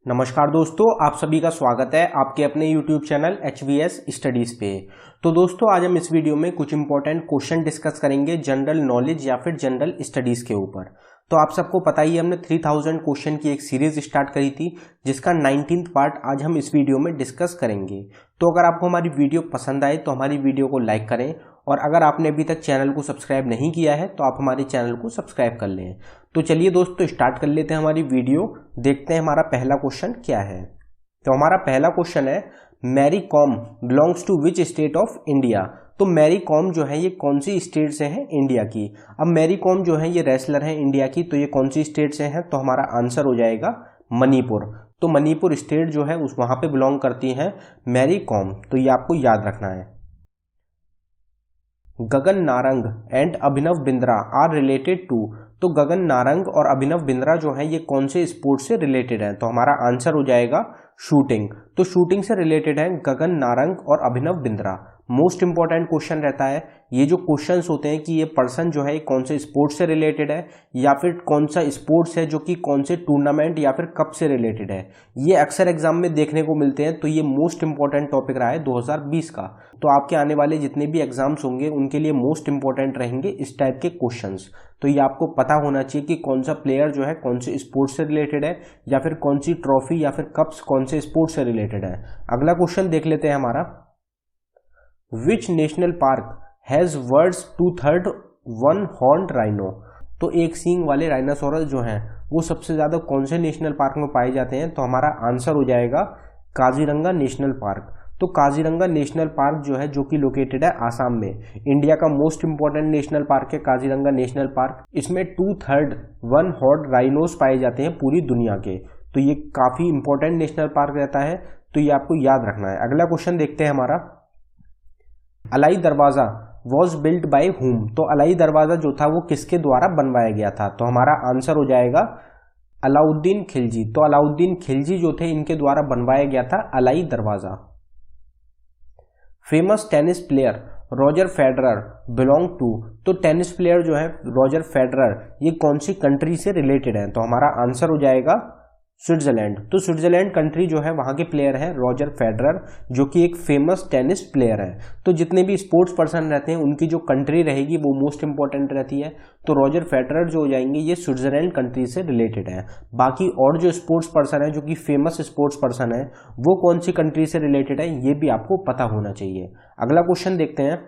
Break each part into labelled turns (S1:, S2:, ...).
S1: नमस्कार दोस्तों, आप सभी का स्वागत है आपके अपने YouTube चैनल HVS स्टडीज पे। तो दोस्तों आज हम इस वीडियो में कुछ इंपॉर्टेंट क्वेश्चन डिस्कस करेंगे जनरल नॉलेज या फिर जनरल स्टडीज के ऊपर। तो आप सबको पता ही है हमने 3000 क्वेश्चन की एक सीरीज स्टार्ट करी थी जिसका 19th पार्ट आज हम इस वीडियो में डिस्कस करेंगे। तो अगर आपको हमारी वीडियो पसंद आए तो हमारी वीडियो को लाइक करें और अगर आपने अभी तक चैनल को सब्सक्राइब नहीं किया है तो आप हमारे चैनल को सब्सक्राइब कर लें। तो चलिए दोस्तों स्टार्ट कर लेते हैं हमारी वीडियो। देखते हैं हमारा पहला क्वेश्चन क्या है। तो हमारा पहला क्वेश्चन है Mary Kom belongs to which state of India. तो मैरी कॉम जो है ये कौन सी स्टेट से है इंडिया की। अब मैरी कॉम जो है ये रेसलर है इंडिया की, तो ये कौन सी स्टेट से है, तो हमारा आंसर हो जाएगा मणिपुर। तो मणिपुर स्टेट जो है उस वहां पे बिलोंग करती है मैरी कॉम, तो ये आपको याद रखना है। Gagan Narang and Abhinav Bindra are related to. तो गगन नारंग और अभिनव बिंद्रा जो है ये कौन से स्पोर्ट से रिलेटेड है, तो हमारा आंसर हो जाएगा शूटिंग। तो शूटिंग से रिलेटेड है गगन नारंग और Abhinav Bindra. Most important question रहता है ये जो क्वेश्चंस होते हैं कि ये पर्सन जो है कौन से स्पोर्ट्स से रिलेटेड है या फिर कौन सा स्पोर्ट्स है जो कि कौन से टूर्नामेंट या फिर कप से रिलेटेड है, ये अक्सर एग्जाम में देखने को मिलते हैं। तो ये मोस्ट इंपॉर्टेंट टॉपिक रहा है 2020 का। तो आपके आने वाले जितने भी एग्जाम्स होंगे उनके लिए मोस्ट इंपॉर्टेंट रहेंगे इस टाइप के क्वेश्चंस। तो ये आपको पता होना चाहिए कि कौन सा प्लेयर जो है कौन से स्पोर्ट्स से रिलेटेड है या फिर कौन सी ट्रॉफी या फिर कप्स कौन से स्पोर्ट्स से रिलेटेड है। अगला क्वेश्चन देख लेते हैं हमारा, which national park has world's 2/3 one horned rhino. तो एक सींग वाले राइनासोरस जो हैं वो सबसे ज्यादा कौन से नेशनल पार्क में पाए जाते हैं, तो हमारा आंसर हो जाएगा काजीरंगा नेशनल पार्क। तो काजीरंगा नेशनल पार्क जो है जो कि लोकेटेड है आसाम में, इंडिया का मोस्ट इंपॉर्टेंट नेशनल पार्क है काजीरंगा नेशनल पार्क। इसमें 2/3 वन हॉर्न्ड राइनोस पाए जाते हैं पूरी दुनिया के। तो ये काफी इंपॉर्टेंट नेशनल पार्क रहता है, तो ये आपको याद रखना है। अगला क्वेश्चन देखते हैं हमारा, अलाई दरवाजा वॉज बिल्ट बाय हुम। तो अलाई दरवाजा जो था वो किसके द्वारा बनवाया गया था, तो हमारा आंसर हो जाएगा अलाउद्दीन खिलजी। तो अलाउद्दीन खिलजी जो थे इनके द्वारा बनवाया गया था Alai Darwaza. Famous tennis player Roger Federer belong to. तो टेनिस प्लेयर जो है रॉजर फेडरर ये कौन सी कंट्री से रिलेटेड है, तो हमारा आंसर हो जाएगा स्विट्जरलैंड। तो स्विट्जरलैंड कंट्री जो है वहां के प्लेयर है रॉजर फेडरर जो कि एक फेमस टेनिस प्लेयर है। तो जितने भी स्पोर्ट्स पर्सन रहते हैं उनकी जो कंट्री रहेगी वो मोस्ट इंपॉर्टेंट रहती है। तो रॉजर फेडरर जो हो जाएंगे ये स्विट्जरलैंड कंट्री से रिलेटेड है। बाकी और जो स्पोर्ट्स पर्सन है जो कि फेमस स्पोर्ट्स पर्सन है वो कौन सी कंट्री से रिलेटेड है ये भी आपको पता होना चाहिए। अगला क्वेश्चन देखते हैं,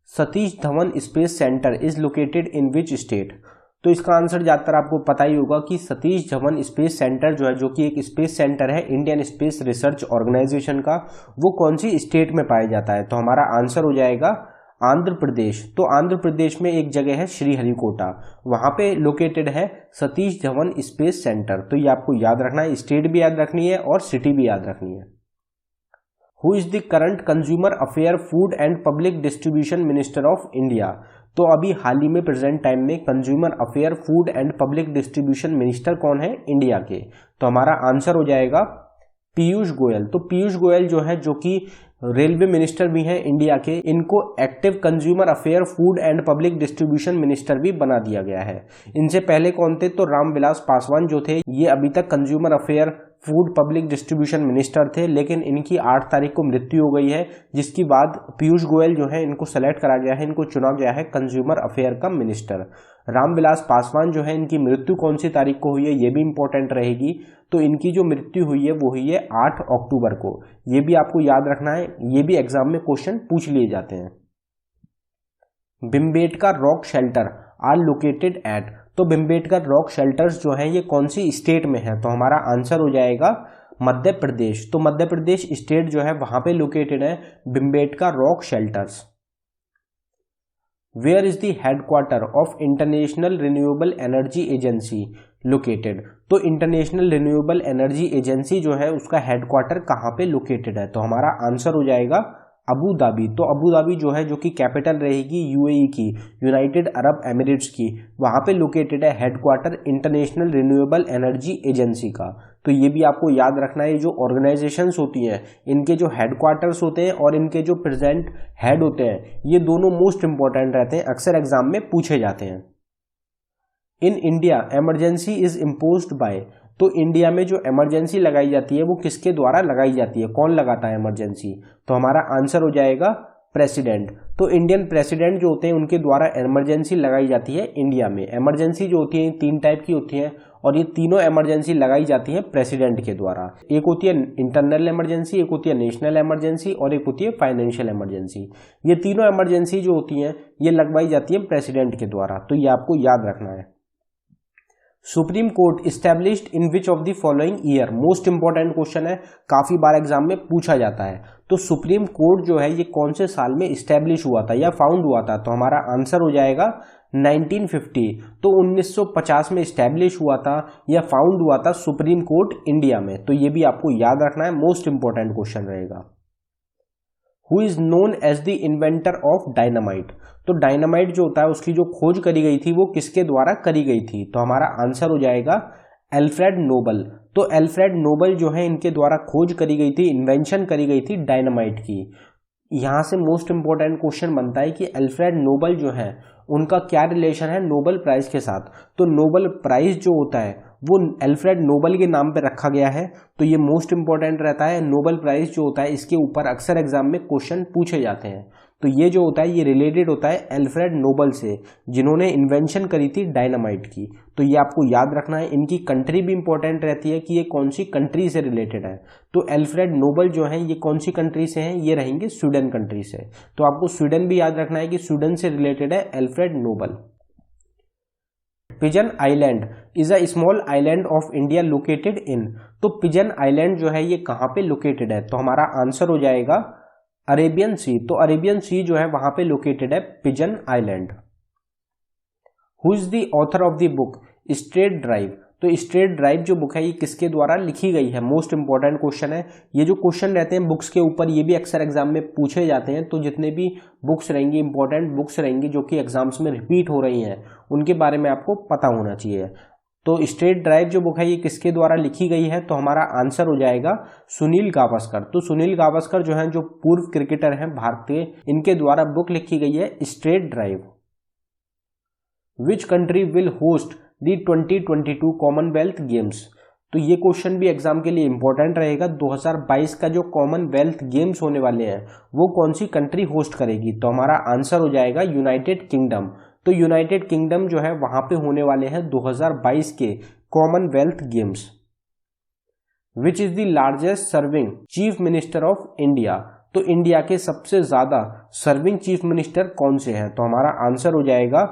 S1: Satish Dhawan space centre is located in which state. तो इसका आंसर ज्यादातर आपको पता ही होगा कि सतीश धवन स्पेस सेंटर जो है जो कि एक स्पेस सेंटर है इंडियन स्पेस रिसर्च ऑर्गेनाइजेशन का, वो कौन सी स्टेट में पाया जाता है, तो हमारा आंसर हो जाएगा आंध्र प्रदेश। तो आंध्र प्रदेश में एक जगह है श्रीहरिकोटा, वहां पे लोकेटेड है सतीश धवन स्पेस सेंटर। तो ये आपको याद रखना है, स्टेट भी याद रखनी है और सिटी भी याद रखनी है। Who is the current consumer affair food and public distribution minister of India. तो अभी हाल ही में प्रेजेंट टाइम में consumer affair food and public distribution minister कौन है इंडिया के, तो हमारा आंसर हो जाएगा पीयूष गोयल। तो पीयूष गोयल जो है जो कि रेलवे मिनिस्टर भी हैं इंडिया के, इनको active consumer affair food and public distribution minister भी बना दिया गया है। इनसे पहले कौन थे, तो रामविलास पासवान जो थे ये अभी तक consumer affair food public distribution minister थे, लेकिन इनकी 8 तारीख को मृत्यु हो गई है, जिसके बाद पीयूष गोयल जो है इनको सेलेक्ट करा गया है, इनको चुना गया है कंज्यूमर अफेयर का मिनिस्टर। रामविलास पासवान जो है इनकी मृत्यु कौन सी तारीख को हुई है ये भी इंपॉर्टेंट रहेगी। तो इनकी जो मृत्यु हुई है वो हुई है 8 अक्टूबर को, ये भी आपको याद रखना है, ये भी एग्जाम में क्वेश्चन पूछ लिए जाते हैं। Bhimbetka rock shelter are located at. तो भिमबेटका रॉक शेल्टर्स जो है ये कौन सी स्टेट में है, तो हमारा आंसर हो जाएगा मध्य प्रदेश। तो मध्य प्रदेश स्टेट जो है वहां पे लोकेटेड है Bhimbetka rock shelters. Where is the headquarter of International Renewable Energy Agency located. तो इंटरनेशनल रिन्यूएबल एनर्जी एजेंसी जो है उसका हेडक्वार्टर कहाँ पे लोकेटेड है, तो हमारा आंसर हो जाएगा अबू धाबी। तो अबू धाबी जो है जो कि कैपिटल रहेगी यूएई की, यूनाइटेड अरब एमिरेट्स की, वहां पे लोकेटेड है headquarter international Renewable Energy agency का। तो ये भी आपको याद रखना है, जो ऑर्गेनाइजेशंस होती हैं इनके जो हेडक्वार्टर्स होते हैं और इनके जो प्रेजेंट हेड होते हैं ये दोनों मोस्ट इंपॉर्टेंट रहते हैं, अक्सर एग्जाम में पूछे जाते हैं। In India emergency is imposed by. तो इंडिया में जो इमरजेंसी लगाई जाती है वो किसके द्वारा लगाई जाती है, कौन लगाता है इमरजेंसी, तो हमारा आंसर हो जाएगा प्रेसिडेंट। तो इंडियन प्रेसिडेंट जो होते हैं उनके द्वारा इमरजेंसी लगाई जाती है इंडिया में। इमरजेंसी जो होती है 3 टाइप की होती है और ये तीनों इमरजेंसी लगाई जाती है प्रेसिडेंट के द्वारा। एक होती है इंटरनल इमरजेंसी, एक होती है नेशनल इमरजेंसी और एक होती है फाइनेंशियल इमरजेंसी। ये तीनों इमरजेंसी जो होती हैं ये लगवाई जाती है प्रेसिडेंट के द्वारा, तो ये आपको याद रखना है। Supreme court established in which of the following year, most important question है, काफी बार एग्जाम में पूछा जाता है। तो सुप्रीम कोर्ट जो है ये कौन से साल में इस्टेब्लिश हुआ था या फाउंड हुआ था, तो हमारा आंसर हो जाएगा 1950। तो 1950 में इस्टेब्लिश हुआ था या फाउंड हुआ था सुप्रीम कोर्ट इंडिया में, तो ये भी आपको याद रखना है, मोस्ट इंपॉर्टेंट क्वेश्चन रहेगा। Who is known as the inventor of dynamite, तो डायनामाइट जो होता है उसकी जो खोज करी गई थी वो किसके द्वारा करी गई थी, तो हमारा आंसर हो जाएगा एल्फ्रेड नोबल। तो एल्फ्रेड नोबल जो है इनके द्वारा खोज करी गई थी, इन्वेंशन करी गई थी डायनामाइट की। यहां से मोस्ट इंपॉर्टेंट क्वेश्चन बनता है कि एल्फ्रेड नोबल जो है उनका क्या रिलेशन है नोबल प्राइज के साथ। तो नोबल प्राइज जो होता है वो एल्फ्रेड नोबल के नाम पे रखा गया है, तो ये मोस्ट इंपॉर्टेंट रहता है। नोबल प्राइज जो होता है इसके ऊपर अक्सर एग्जाम में क्वेश्चन पूछे जाते हैं, तो ये जो होता है ये रिलेटेड होता है एल्फ्रेड नोबल से, जिन्होंने इन्वेंशन करी थी डायनामाइट की। तो ये आपको याद रखना है। इनकी कंट्री भी इंपॉर्टेंट रहती है कि ये कौन सी कंट्री से रिलेटेड है। तो एल्फ्रेड नोबल जो है ये कौन सी कंट्री से हैं, ये रहेंगे स्वीडन कंट्री से। तो आपको स्वीडन भी याद रखना है कि स्वीडन से रिलेटेड है Alfred Nobel. Pigeon Island is a small island of India located in, तो पिजन आइलैंड जो है ये कहाँ पे लोकेटेड है, तो हमारा आंसर हो जाएगा अरेबियन सी। तो अरेबियन सी जो है वहां पे लोकेटेड है pigeon island. Who is the author of the book straight drive, तो स्ट्रेट ड्राइव जो बुक है ये किसके द्वारा लिखी गई है, मोस्ट इंपॉर्टेंट क्वेश्चन है। ये जो क्वेश्चन रहते हैं बुक्स के ऊपर ये भी अक्सर एग्जाम में पूछे जाते हैं, तो जितने भी बुक्स रहेंगी इंपॉर्टेंट बुक्स रहेंगी जो कि एग्जाम्स में रिपीट हो रही हैं उनके बारे में आपको पता होना चाहिए। तो स्ट्रेट ड्राइव जो बुक है ये किसके द्वारा लिखी गई है, तो हमारा आंसर हो जाएगा सुनील गावस्कर। तो सुनील गावस्कर जो है जो पूर्व क्रिकेटर हैं भारतीय, इनके द्वारा बुक लिखी गई है straight drive. Which country will host the 2022 Commonwealth games, तो ये क्वेश्चन भी एग्जाम के लिए इंपॉर्टेंट रहेगा। 2022 का जो कॉमनवेल्थ गेम्स होने वाले हैं वो कौन सी कंट्री होस्ट करेगी, तो हमारा आंसर हो जाएगा यूनाइटेड किंगडम। तो यूनाइटेड किंगडम जो है वहां पे होने वाले हैं 2022 के Commonwealth games. Which is the largest serving chief minister of India, तो इंडिया के सबसे ज्यादा सर्विंग चीफ मिनिस्टर कौन से हैं, तो हमारा आंसर हो जाएगा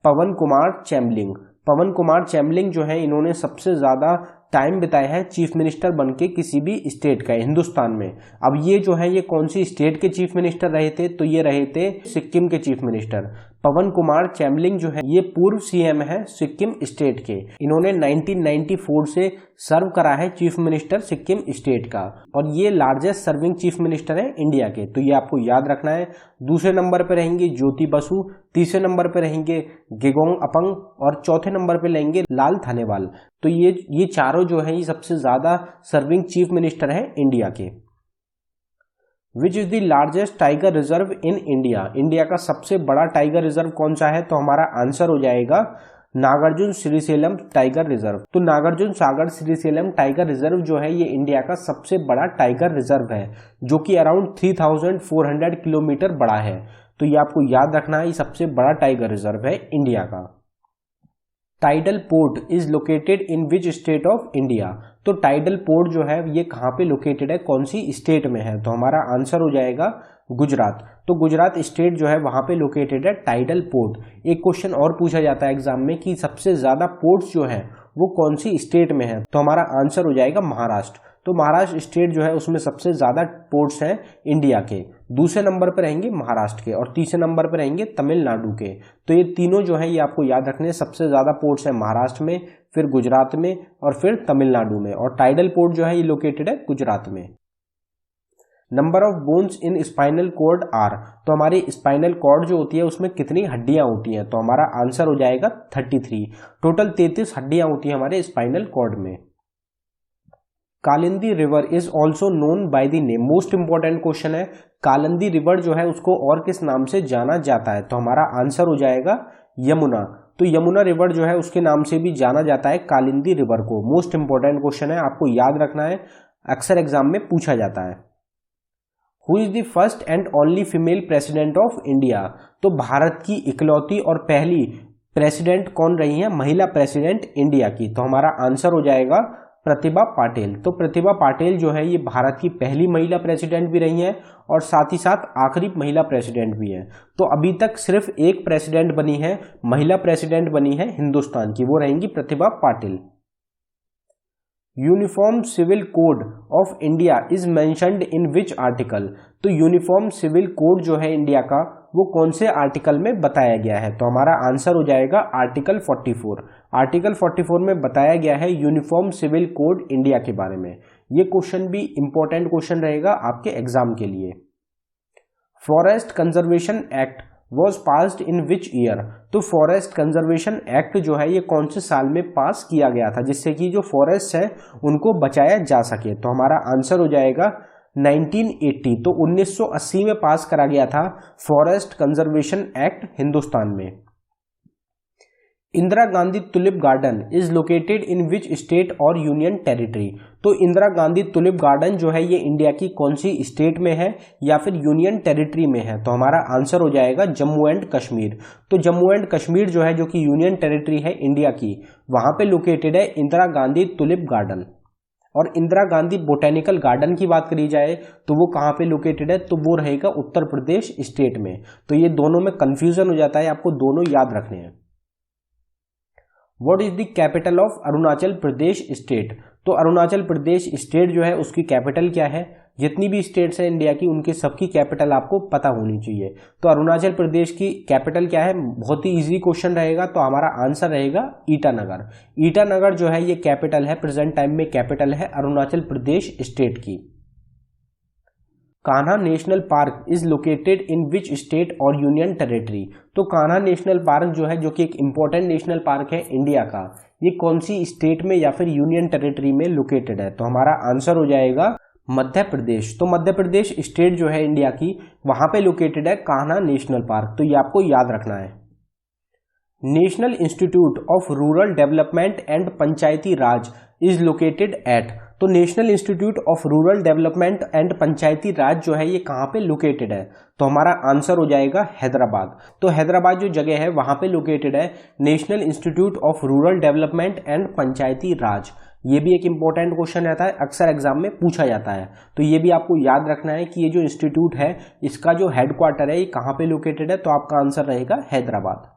S1: पवन कुमार चैमलिंग। पवन कुमार चैमलिंग जो है इन्होंने सबसे ज्यादा टाइम बिताया है चीफ मिनिस्टर बनके किसी भी स्टेट का हिंदुस्तान में। अब ये जो है ये कौन सी स्टेट के चीफ मिनिस्टर रहे थे, तो ये रहे थे सिक्किम के चीफ मिनिस्टर। पवन कुमार चैमलिंग जो है ये पूर्व सीएम है सिक्किम स्टेट के। इन्होंने 1994 से सर्व करा है चीफ मिनिस्टर सिक्किम स्टेट का, और ये लार्जेस्ट सर्विंग चीफ मिनिस्टर है इंडिया के, तो ये आपको याद रखना है। दूसरे नंबर पे रहेंगे ज्योति बसु, तीसरे नंबर पे रहेंगे गेगोंग अपंग और चौथे नंबर पे लेंगे लाल थानेवाल। तो ये चारों जो है ये सबसे ज्यादा सर्विंग चीफ मिनिस्टर है इंडिया के। Which is the largest tiger reserve in India, India का सबसे बड़ा टाइगर रिजर्व कौन सा है, तो हमारा आंसर हो जाएगा नागार्जुन श्रीशैलम टाइगर रिजर्व। तो नागार्जुन सागर श्रीशैलम टाइगर रिजर्व जो है ये इंडिया का सबसे बड़ा टाइगर रिजर्व है, जो कि अराउंड 3400 किलोमीटर बड़ा है। तो ये आपको याद रखना है, ये सबसे बड़ा टाइगर रिजर्व है इंडिया का। Tidal port is located in which state of India, तो टाइडल पोर्ट जो है ये कहाँ पे लोकेटेड है, कौन सी स्टेट में है, तो हमारा आंसर हो जाएगा गुजरात। तो गुजरात स्टेट जो है वहां पे लोकेटेड है टाइडल पोर्ट। एक क्वेश्चन और पूछा जाता है एग्जाम में कि सबसे ज्यादा पोर्ट्स जो है वो कौन सी स्टेट में है, तो हमारा आंसर हो जाएगा महाराष्ट्र। तो महाराष्ट्र स्टेट जो है उसमें सबसे ज्यादा पोर्ट्स हैं इंडिया के। दूसरे नंबर पर रहेंगे महाराष्ट्र के और तीसरे नंबर पर रहेंगे तमिलनाडु के। तो ये तीनों जो है ये आपको याद रखने, सबसे ज्यादा पोर्ट्स हैं महाराष्ट्र में, फिर गुजरात में और फिर तमिलनाडु में, और टाइडल पोर्ट जो है ये लोकेटेड है गुजरात में। Number of bones in spinal cord are, तो हमारी स्पाइनल कॉर्ड जो होती है उसमें कितनी हड्डियां होती हैं, तो हमारा आंसर हो जाएगा 33। टोटल 33 हड्डियां होती हैं हमारे स्पाइनल कॉर्ड में। Kalindi river is also known by the name, most important question है, कालिंदी रिवर जो है उसको और किस नाम से जाना जाता है, तो हमारा आंसर हो जाएगा यमुना। तो यमुना रिवर जो है उसके नाम से भी जाना जाता है कालिंदी रिवर को। मोस्ट इंपॉर्टेंट क्वेश्चन है, आपको याद रखना है, अक्सर एग्जाम में पूछा जाता है। Who is the first and only female president of India? तो भारत की इकलौती और पहली प्रेसिडेंट कौन रही है, महिला प्रेसिडेंट इंडिया की? तो हमारा आंसर हो जाएगा प्रतिभा पाटिल। तो प्रतिभा पाटिल जो है ये भारत की पहली महिला प्रेसिडेंट भी रही हैं और साथ ही साथ आखिरी महिला प्रेसिडेंट भी है। तो अभी तक सिर्फ एक प्रेसिडेंट बनी है, महिला प्रेसिडेंट बनी है हिंदुस्तान की, वो रहेंगी Pratibha Patil. Uniform civil code of India is mentioned in which article? तो यूनिफॉर्म सिविल कोड जो है इंडिया का वो कौन से आर्टिकल में बताया गया है? तो हमारा आंसर हो जाएगा आर्टिकल 44। आर्टिकल 44 में बताया गया है यूनिफॉर्म सिविल कोड इंडिया के बारे में। ये क्वेश्चन भी इंपॉर्टेंट क्वेश्चन रहेगा आपके एग्जाम के लिए। Forest conservation act was passed in which year? तो फॉरेस्ट कंजर्वेशन एक्ट जो है ये कौन से साल में पास किया गया था जिससे कि जो फॉरेस्ट है उनको बचाया जा सके? तो हमारा आंसर हो जाएगा 1980। तो 1980 में पास करा गया था फॉरेस्ट कंजर्वेशन एक्ट हिंदुस्तान में। Indira Gandhi tulip garden is located in which state और यूनियन टेरिटरी? तो इंदिरा गांधी टुलिप गार्डन जो है ये इंडिया की कौन सी स्टेट में है या फिर यूनियन टेरिटरी में है? तो हमारा आंसर हो जाएगा जम्मू एंड कश्मीर। तो जम्मू एंड कश्मीर जो है जो कि यूनियन टेरिटरी है इंडिया की, वहां पे लोकेटेड है इंदिरा गांधी टुलिप गार्डन। और इंदिरा गांधी बोटेनिकल गार्डन की बात करी जाए तो वो कहाँ पे लोकेटेड है? तो वो रहेगा उत्तर प्रदेश स्टेट में। तो ये दोनों में कंफ्यूजन हो जाता है, आपको दोनों याद रखने हैं। What is the capital of Arunachal Pradesh state? तो अरुणाचल प्रदेश स्टेट जो है उसकी कैपिटल क्या है? जितनी भी स्टेट्स हैं इंडिया की उनकी सबकी कैपिटल आपको पता होनी चाहिए। तो अरुणाचल प्रदेश की कैपिटल क्या है? बहुत ही इजी क्वेश्चन रहेगा। तो हमारा आंसर रहेगा ईटानगर। ईटानगर जो है ये कैपिटल है, प्रेजेंट टाइम में कैपिटल है अरुणाचल प्रदेश स्टेट की। Kanha national park is located in which state और यूनियन टेरिटरी? तो कान्हा नेशनल पार्क जो है जो कि एक इंपॉर्टेंट नेशनल पार्क है इंडिया का, ये कौन सी स्टेट में या फिर यूनियन टेरिटरी में लोकेटेड है? तो हमारा आंसर हो जाएगा मध्य प्रदेश। तो मध्य प्रदेश स्टेट जो है इंडिया की वहां पे लोकेटेड है कान्हा नेशनल पार्क। तो ये आपको याद रखना है। National institute of rural development and Panchayati Raj is located at? तो national institute of rural development and Panchayati Raj जो है ये कहाँ पे लोकेटेड है? तो हमारा आंसर हो जाएगा हैदराबाद। तो हैदराबाद जो जगह है वहां पे लोकेटेड है national institute of rural development and Panchayati Raj. ये भी एक इंपॉर्टेंट क्वेश्चन रहता है, अक्सर एग्जाम में पूछा जाता है। तो ये भी आपको याद रखना है कि ये जो इंस्टीट्यूट है इसका जो हेडक्वार्टर है ये कहाँ पे लोकेटेड है? तो आपका आंसर रहेगा Hyderabad.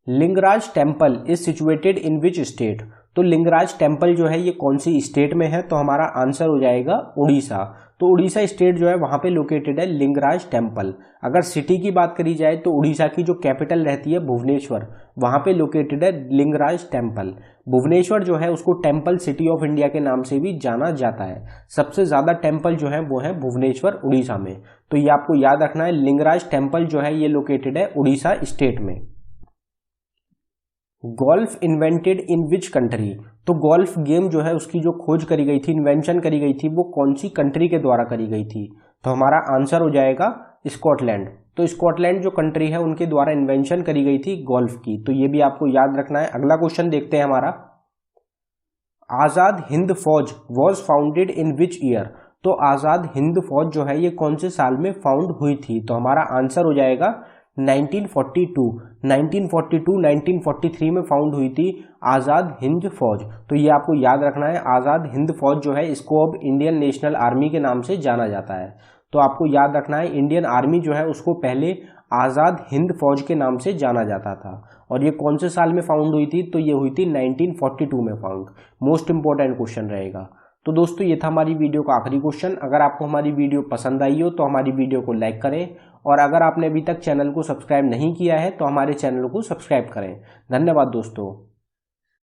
S1: Lingaraj temple is situated in which state? तो लिंगराज टेम्पल जो है ये कौन सी स्टेट में है? तो हमारा आंसर हो जाएगा उड़ीसा। तो उड़ीसा स्टेट जो है वहां पे लोकेटेड है लिंगराज टेम्पल। अगर सिटी की बात करी जाए तो उड़ीसा की जो कैपिटल रहती है भुवनेश्वर, वहां पे लोकेटेड है लिंगराज टेम्पल। भुवनेश्वर जो है उसको टेम्पल सिटी ऑफ इंडिया के नाम से भी जाना जाता है। सबसे ज्यादा टेम्पल जो है वो है भुवनेश्वर उड़ीसा में। तो ये आपको याद रखना है, लिंगराज टेम्पल जो है ये लोकेटेड है उड़ीसा स्टेट में। Golf invented in which country? तो गोल्फ गेम जो है उसकी जो खोज करी गई थी, इन्वेंशन करी गई थी, वो कौन सी कंट्री के द्वारा करी गई थी? तो हमारा आंसर हो जाएगा स्कॉटलैंड। तो स्कॉटलैंड जो कंट्री है उनके द्वारा इन्वेंशन करी गई थी गोल्फ की। तो ये भी आपको याद रखना है। अगला क्वेश्चन देखते हैं हमारा। आजाद हिंद फौज was founded in which year? तो आजाद हिंद फौज जो है ये कौन से साल में फाउंड हुई थी? तो हमारा आंसर हो जाएगा 1943 में फाउंड हुई थी आजाद हिंद फौज। तो ये आपको याद रखना है। आजाद हिंद फौज जो है इसको अब इंडियन नेशनल आर्मी के नाम से जाना जाता है। तो आपको याद रखना है, इंडियन आर्मी जो है उसको पहले आजाद हिंद फौज के नाम से जाना जाता था। और ये कौन से साल में फाउंड हुई थी? तो ये हुई थी 1942 में फाउंड। मोस्ट इंपॉर्टेंट क्वेश्चन रहेगा। तो दोस्तों ये था हमारी वीडियो का आखिरी क्वेश्चन। अगर आपको हमारी वीडियो पसंद आई हो तो हमारी वीडियो को लाइक करें, और अगर आपने अभी तक चैनल को सब्सक्राइब नहीं किया है तो हमारे चैनल को सब्सक्राइब करें। धन्यवाद दोस्तों।